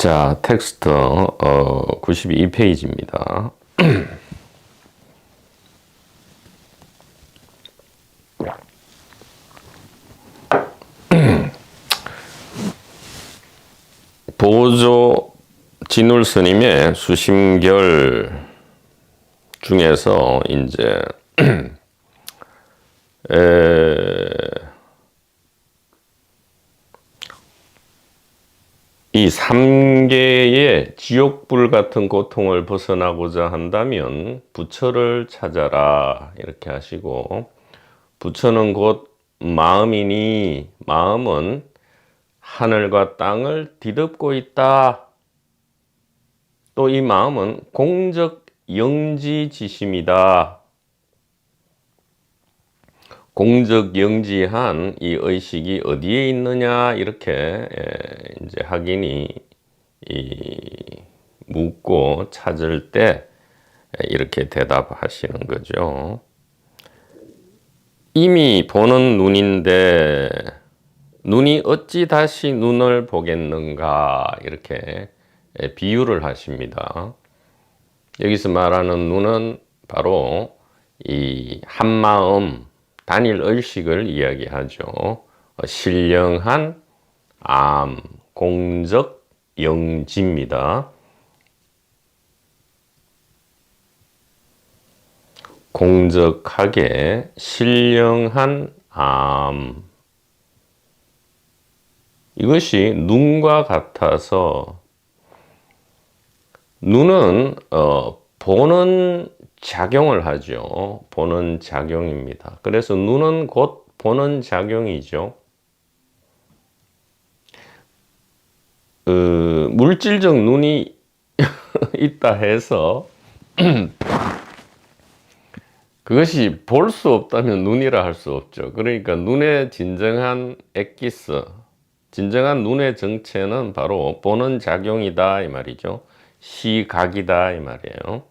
자, 텍스트 92페이지입니다. 보조 진울 스님의 수심결 중에서 이제 이 3개의 지옥불 같은 고통을 벗어나고자 한다면 부처를 찾아라 이렇게 하시고, 부처는 곧 마음이니 마음은 하늘과 땅을 뒤덮고 있다. 또 이 마음은 공적 영지지심이다. 공적 영지한 이 의식이 어디에 있느냐 이렇게 이제 학인이 묻고 찾을 때 이렇게 대답하시는 거죠. 이미 보는 눈인데 눈이 어찌 다시 눈을 보겠는가 이렇게 비유를 하십니다. 여기서 말하는 눈은 바로 이 한마음 단일 의식을 이야기하죠. 신령한 암, 공적 영지입니다. 공적하게 신령한 암. 이것이 눈과 같아서 눈은 보는 작용을 하죠. 보는 작용입니다. 그래서 눈은 곧 보는 작용이죠. 물질적 눈이 있다 해서 그것이 볼 수 없다면 눈이라 할 수 없죠. 그러니까 눈의 진정한 엑기스, 진정한 눈의 정체는 바로 보는 작용이다 이 말이죠. 시각이다 이 말이에요.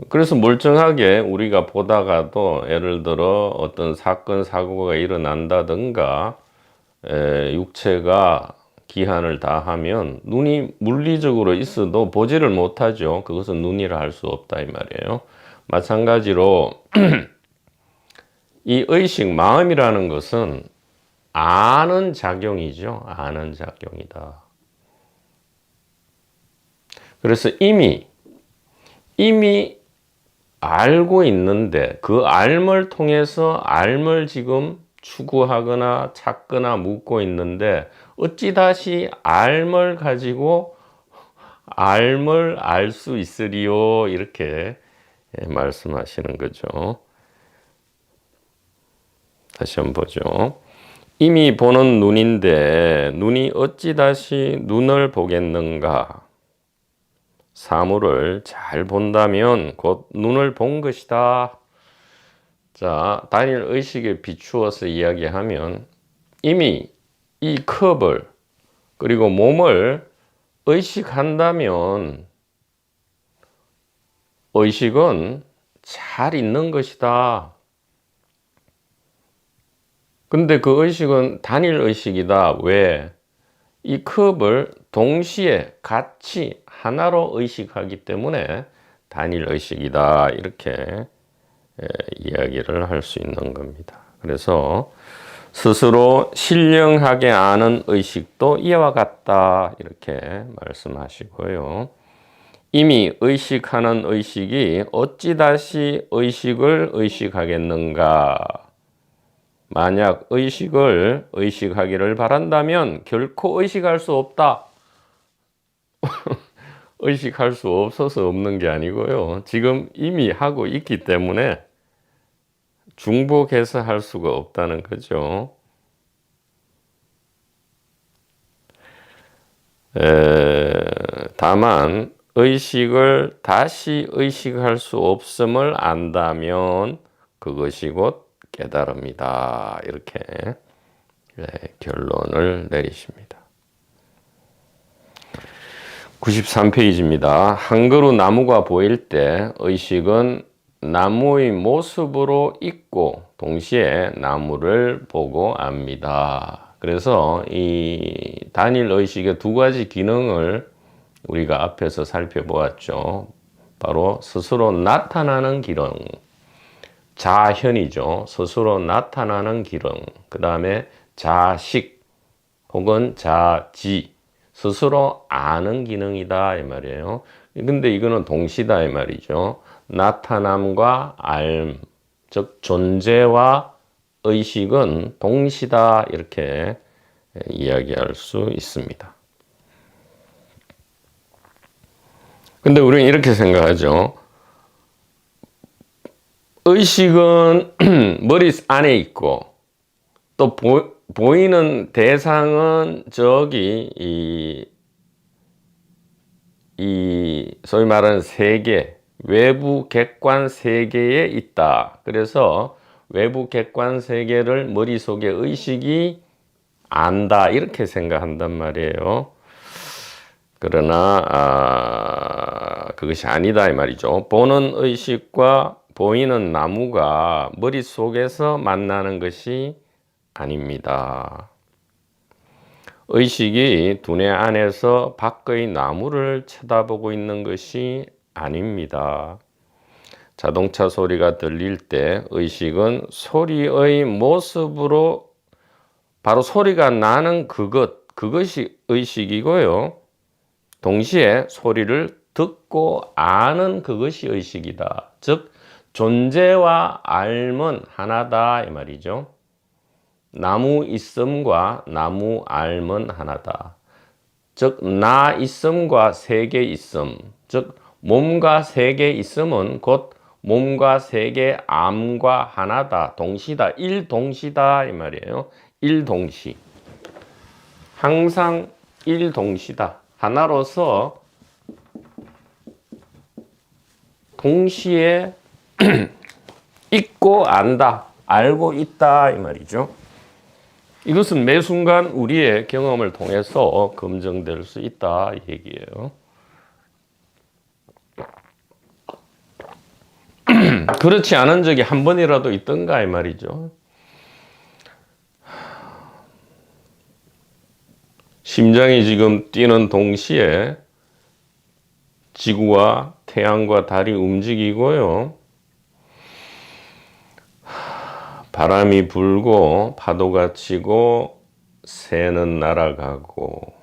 그래서 멀쩡하게 우리가 보다가도 예를 들어 어떤 사건 사고가 일어난다든가 육체가 기한을 다하면 눈이 물리적으로 있어도 보지를 못하죠. 그것은 눈이라 할 수 없다 이 말이에요. 마찬가지로 이 의식, 마음이라는 것은 아는 작용이죠. 아는 작용이다. 그래서 이미 알고 있는데 그 알을 통해서 알을 지금 추구하거나 찾거나 묻고 있는데 어찌 다시 알을 가지고 알을 알 수 있으리요 이렇게 말씀하시는 거죠. 다시 한번 보죠. 이미 보는 눈인데 눈이 어찌 다시 눈을 보겠는가. 사물을 잘 본다면 곧 눈을 본 것이다. 자, 단일 의식에 비추어서 이야기하면 이미 이 컵을 그리고 몸을 의식한다면 의식은 잘 있는 것이다. 근데 그 의식은 단일 의식이다. 왜? 이 컵을 동시에 같이 하나로 의식하기 때문에 단일 의식이다 이렇게 이야기를 할 수 있는 겁니다. 그래서 스스로 신령하게 아는 의식도 이와 같다 이렇게 말씀하시고요. 이미 의식하는 의식이 어찌 다시 의식을 의식하겠는가. 만약 의식을 의식하기를 바란다면 결코 의식할 수 없다. 의식할 수 없어서 없는 게 아니고요. 지금 이미 하고 있기 때문에 중복해서 할 수가 없다는 거죠. 다만 의식을 다시 의식할 수 없음을 안다면 그것이 곧 깨달음이다. 이렇게 결론을 내리십니다. 93페이지입니다. 한 그루 나무가 보일 때 의식은 나무의 모습으로 있고 동시에 나무를 보고 압니다. 그래서 이 단일 의식의 두 가지 기능을 우리가 앞에서 살펴보았죠. 바로 스스로 나타나는 기능, 자현이죠. 스스로 나타나는 기능. 그 다음에 자식 혹은 자지, 스스로 아는 기능이다 이 말이에요. 근데 이거는 동시다 이 말이죠. 나타남과 알, 즉 존재와 의식은 동시다 이렇게 이야기할 수 있습니다. 근데 우리는 이렇게 생각하죠. 의식은 머리 안에 있고 또 보이는 대상은 저기 이 소위 말하는 세계, 외부 객관 세계에 있다. 그래서 외부 객관 세계를 머릿속에 의식이 안다 이렇게 생각한단 말이에요. 그러나 그것이 아니다 이 말이죠. 보는 의식과 보이는 나무가 머릿속에서 만나는 것이 아닙니다. 의식이 두뇌 안에서 밖의 나무를 쳐다보고 있는 것이 아닙니다. 자동차 소리가 들릴 때 의식은 소리의 모습으로 바로 소리가 나는 그것이 의식이고요. 동시에 소리를 듣고 아는 그것이 의식이다. 즉 존재와 알은 하나다 이 말이죠. 나무 있음과 나무 알은 하나다. 즉 나 있음과 세계 있음, 즉 몸과 세계 있음은 곧 몸과 세계 암과 하나다. 동시다. 일동시다 이 말이에요. 일동시. 항상 일동시다. 하나로서 동시에 있고 안다. 알고 있다 이 말이죠. 이것은 매 순간 우리의 경험을 통해서 검증될 수 있다 이 얘기예요. 그렇지 않은 적이 한 번이라도 있던가 이 말이죠. 심장이 지금 뛰는 동시에 지구와 태양과 달이 움직이고요. 바람이 불고 파도가 치고 새는 날아가고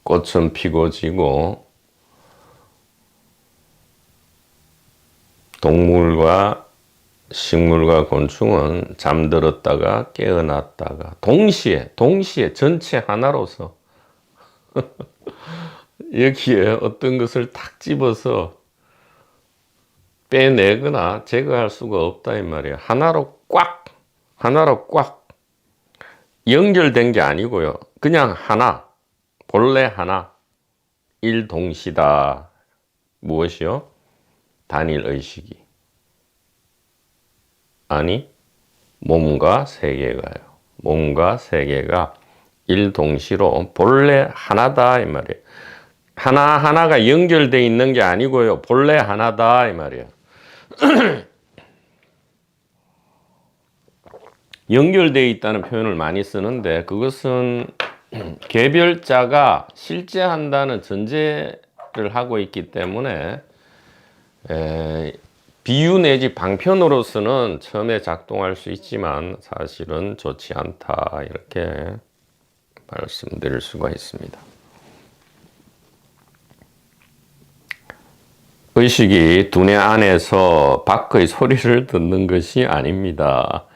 꽃은 피고 지고 동물과 식물과 곤충은 잠들었다가 깨어났다가 동시에 전체 하나로서 여기에 어떤 것을 탁 집어서 빼내거나 제거할 수가 없다 이 말이에요. 하나로 꽉 연결된 게 아니고요. 그냥 하나, 본래 하나, 일동시다. 무엇이요? 단일 의식이. 아니, 몸과 세계가요. 몸과 세계가 일동시로 본래 하나다 이 말이에요. 하나하나가 연결되어 있는 게 아니고요. 본래 하나다 이 말이에요. 연결되어 있다는 표현을 많이 쓰는데 그것은 개별자가 실제한다는 전제를 하고 있기 때문에 비유 내지 방편으로서는 처음에 작동할 수 있지만 사실은 좋지 않다 이렇게 말씀드릴 수가 있습니다. 의식이 두뇌 안에서 밖의 소리를 듣는 것이 아닙니다.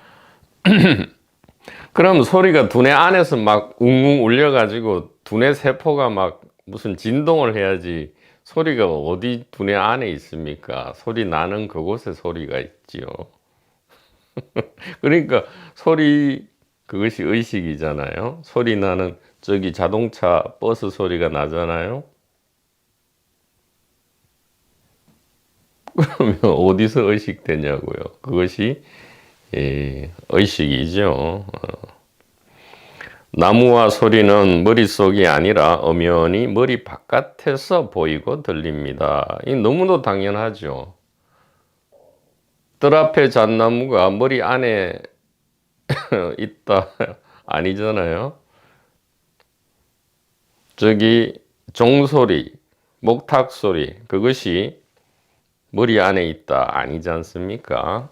그럼 소리가 두뇌 안에서 막 웅웅 울려가지고 두뇌 세포가 막 무슨 진동을 해야지 소리가 어디 두뇌 안에 있습니까? 소리 나는 그곳에 소리가 있지요. 그러니까 소리 그것이 의식이잖아요. 소리 나는 저기 자동차 버스 소리가 나잖아요. 그러면 어디서 의식되냐고요. 그것이 의식이죠. 나무와 소리는 머릿속이 아니라 엄연히 머리 바깥에서 보이고 들립니다. 이 너무도 당연하죠. 뜰 앞에 잣나무가 머리 안에 있다 아니잖아요. 저기 종소리, 목탁 소리 그것이 머리 안에 있다 아니지 않습니까?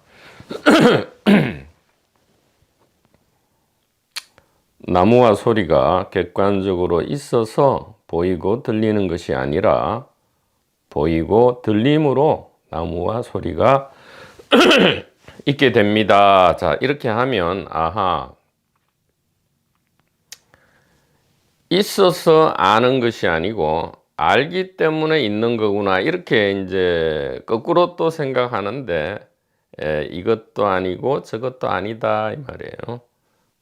나무와 소리가 객관적으로 있어서 보이고 들리는 것이 아니라 보이고 들림으로 나무와 소리가 있게 됩니다. 자, 이렇게 하면 아하, 있어서 아는 것이 아니고 알기 때문에 있는 거구나. 이렇게 이제 거꾸로 또 생각하는데 이것도 아니고 저것도 아니다 이 말이에요.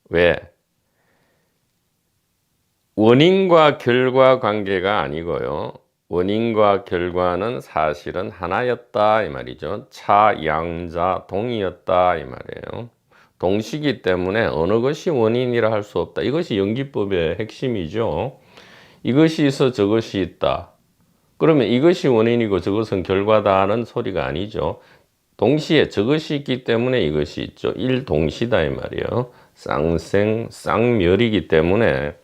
왜? 원인과 결과 관계가 아니고요. 원인과 결과는 사실은 하나였다 이 말이죠. 차, 양자, 동이었다 이 말이에요. 동시기 때문에 어느 것이 원인이라 할 수 없다. 이것이 연기법의 핵심이죠. 이것이 있어 저것이 있다. 그러면 이것이 원인이고 저것은 결과다는 소리가 아니죠. 동시에 저것이 있기 때문에 이것이 있죠. 일동시다 이 말이에요. 쌍생, 쌍멸이기 때문에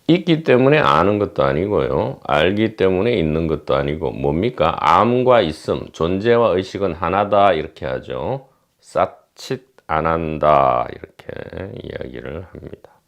있기 때문에 아는 것도 아니고요. 알기 때문에 있는 것도 아니고 뭡니까? 암과 있음, 존재와 의식은 하나다 이렇게 하죠. 싹칫 안 한다 이렇게 이야기를 합니다.